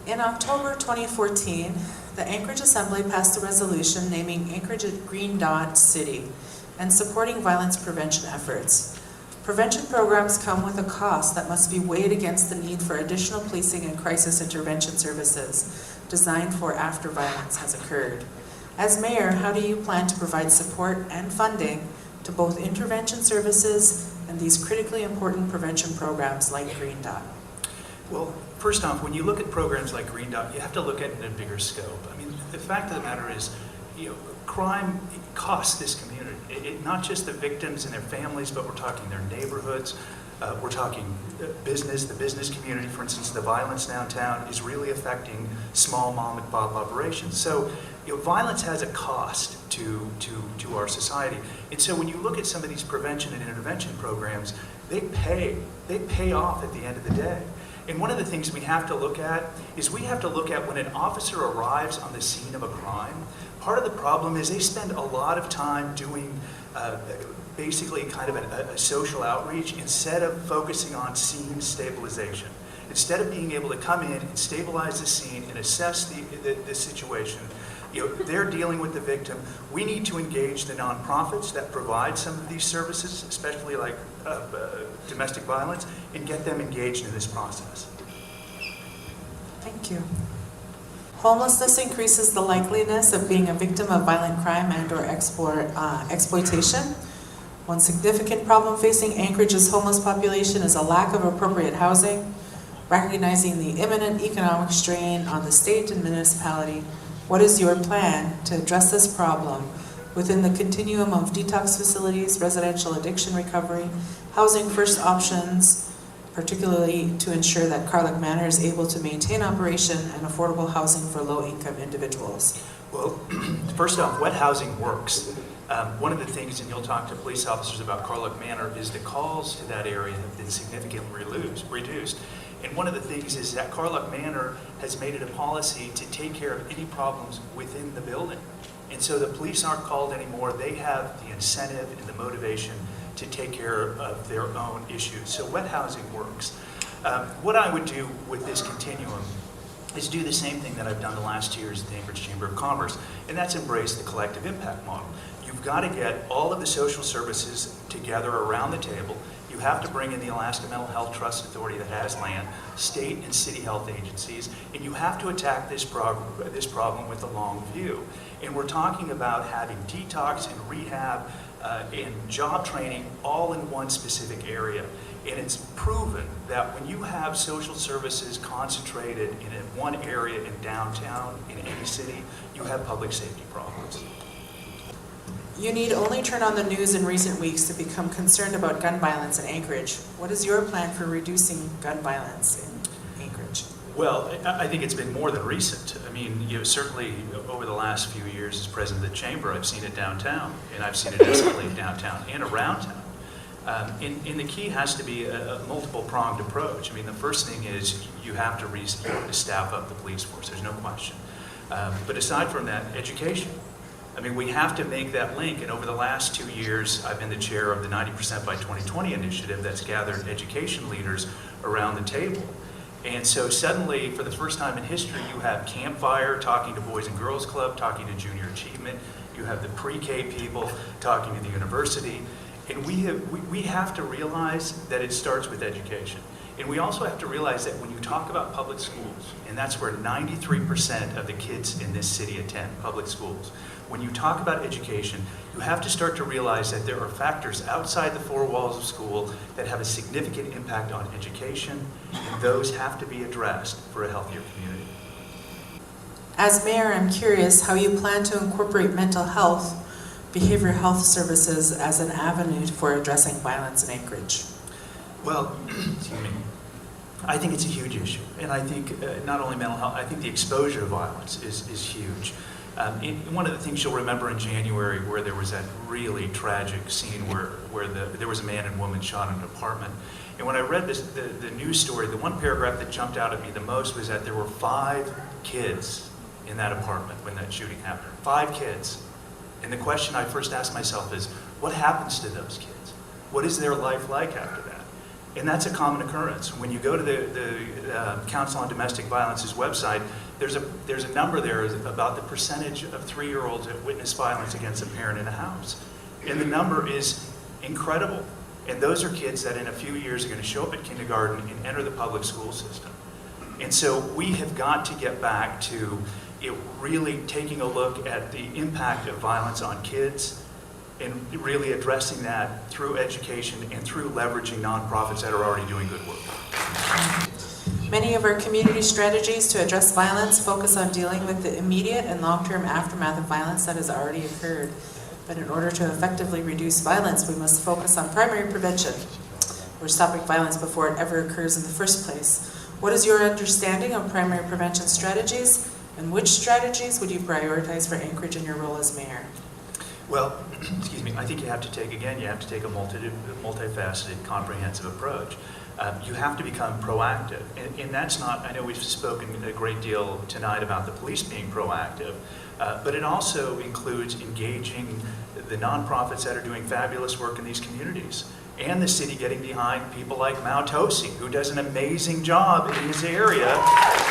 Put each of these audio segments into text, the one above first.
In October 2014, the Anchorage Assembly passed a resolution naming Anchorage a Green Dot City and supporting violence prevention efforts. Prevention programs come with a cost that must be weighed against the need for additional policing and crisis intervention services designed for after violence has occurred. As mayor, how do you plan to provide support and funding to both intervention services and these critically important prevention programs like Green Dot? Well, first off, when you look at programs like Green Dot, you have to look at it in a bigger scope. I mean, the fact of the matter is, crime costs this community. Not just the victims and their families, but we're talking their neighborhoods. We're talking the business community. For instance, the violence downtown is really affecting small mom and pop operations. So, violence has a cost to our society. And so when you look at some of these prevention and intervention programs, they pay off at the end of the day. And one of the things we have to look at is we have to look at when an officer arrives on the scene of a crime, part of the problem is they spend a lot of time doing basically kind of a social outreach instead of focusing on scene stabilization. Instead of being able to come in and stabilize the scene and assess the situation, they're dealing with the victim. We need to engage the nonprofits that provide some of these services, especially like domestic violence, and get them engaged in this process. Thank you. Homelessness increases the likeliness of being a victim of violent crime and/or exploitation. One significant problem facing Anchorage's homeless population is a lack of appropriate housing. Recognizing the imminent economic strain on the state and municipality, what is your plan to address this problem within the continuum of detox facilities, residential addiction recovery, housing first options, particularly to ensure that Carlick Manor is able to maintain operation and affordable housing for low-income individuals? Well, first off, wet housing works. One of the things, and you'll talk to police officers about Carlick Manor, is the calls to that area have been significantly reduced. And one of the things is that Carlick Manor has made it a policy to take care of any problems within the building. And so the police aren't called anymore. They have the incentive and the motivation to take care of their own issues. So wet housing works. What I would do with this continuum is do the same thing that I've done the last 2 years at the Anchorage Chamber of Commerce, and that's embrace the collective impact model. You've got to get all of the social services together around the table. You have to bring in the Alaska Mental Health Trust Authority that has land, state and city health agencies, and you have to attack this problem with a long view. And we're talking about having detox and rehab and job training all in one specific area. And it's proven that when you have social services concentrated in one area in downtown, in any city, you have public safety problems. You need only turn on the news in recent weeks to become concerned about gun violence in Anchorage. What is your plan for reducing gun violence in Anchorage? Well, I think it's been more than recent. I mean, certainly over the last few years as president of the chamber, I've seen it downtown, and I've seen it escalate downtown and around town. And the key has to be a multiple-pronged approach. I mean, the first thing is you have to staff up the police force. There's no question. But aside from that, education. I mean, we have to make that link, and over the last 2 years, I've been the chair of the 90% by 2020 initiative that's gathered education leaders around the table. And so suddenly, for the first time in history, you have Campfire talking to Boys and Girls Club, talking to Junior Achievement. You have the pre-K people talking to the university. And we have to realize that it starts with education. And we also have to realize that when you talk about public schools, and that's where 93% of the kids in this city attend public schools, when you talk about education, you have to start to realize that there are factors outside the four walls of school that have a significant impact on education, and those have to be addressed for a healthier community. As mayor, I'm curious how you plan to incorporate mental health, behavioral health services as an avenue for addressing violence in Anchorage. Well, excuse me. I think it's a huge issue, and I think not only mental health, I think the exposure to violence is huge. One of the things you'll remember in January where there was that really tragic scene where there was a man and woman shot in an apartment. And when I read the news story, the one paragraph that jumped out at me the most was that there were 5 kids in that apartment when that shooting happened. 5 kids. And the question I first asked myself is, what happens to those kids? What is their life like after that? And that's a common occurrence. When you go to the Council on Domestic Violence's website, there's a number there about the percentage of 3-year-olds that witness violence against a parent in a house. And the number is incredible. And those are kids that in a few years are going to show up at kindergarten and enter the public school system. And so we have got to get back to really taking a look at the impact of violence on kids and really addressing that through education and through leveraging nonprofits that are already doing good work. Many of our community strategies to address violence focus on dealing with the immediate and long-term aftermath of violence that has already occurred. But in order to effectively reduce violence, we must focus on primary prevention, or stopping violence before it ever occurs in the first place. What is your understanding of primary prevention strategies, and which strategies would you prioritize for Anchorage in your role as mayor? Well, excuse me, I think you have to take a multifaceted, comprehensive approach. You have to become proactive. And that's not, I know we've spoken a great deal tonight about the police being proactive, but it also includes engaging the nonprofits that are doing fabulous work in these communities, and the city getting behind people like Mao Tosi, who does an amazing job in this area.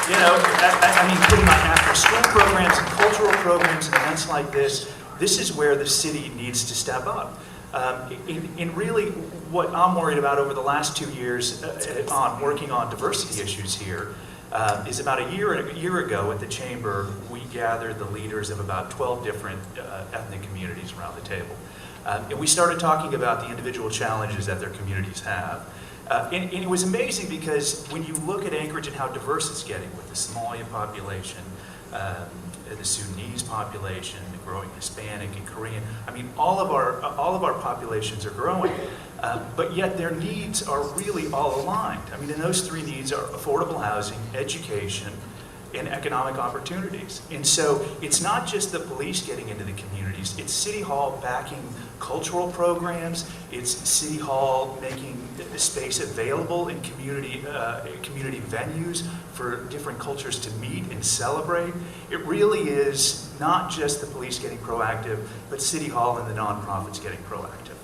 You know, I mean, putting on after-school programs and cultural programs and events like this. This is where the city needs to step up. And really, what I'm worried about over the last 2 years on working on diversity issues here is about a year ago at the Chamber, we gathered the leaders of about 12 different ethnic communities around the table. And we started talking about the individual challenges that their communities have. And it was amazing because when you look at Anchorage and how diverse it's getting with the Somalian population, the Sudanese population, the growing Hispanic and Korean. I mean, all of our populations are growing, but yet their needs are really all aligned. I mean, and those 3 needs are affordable housing, education, and economic opportunities. And so it's not just the police getting into the communities, it's City Hall backing cultural programs, it's City Hall making the space available in community venues for different cultures to meet and celebrate. It really is not just the police getting proactive, but City Hall and the nonprofits getting proactive.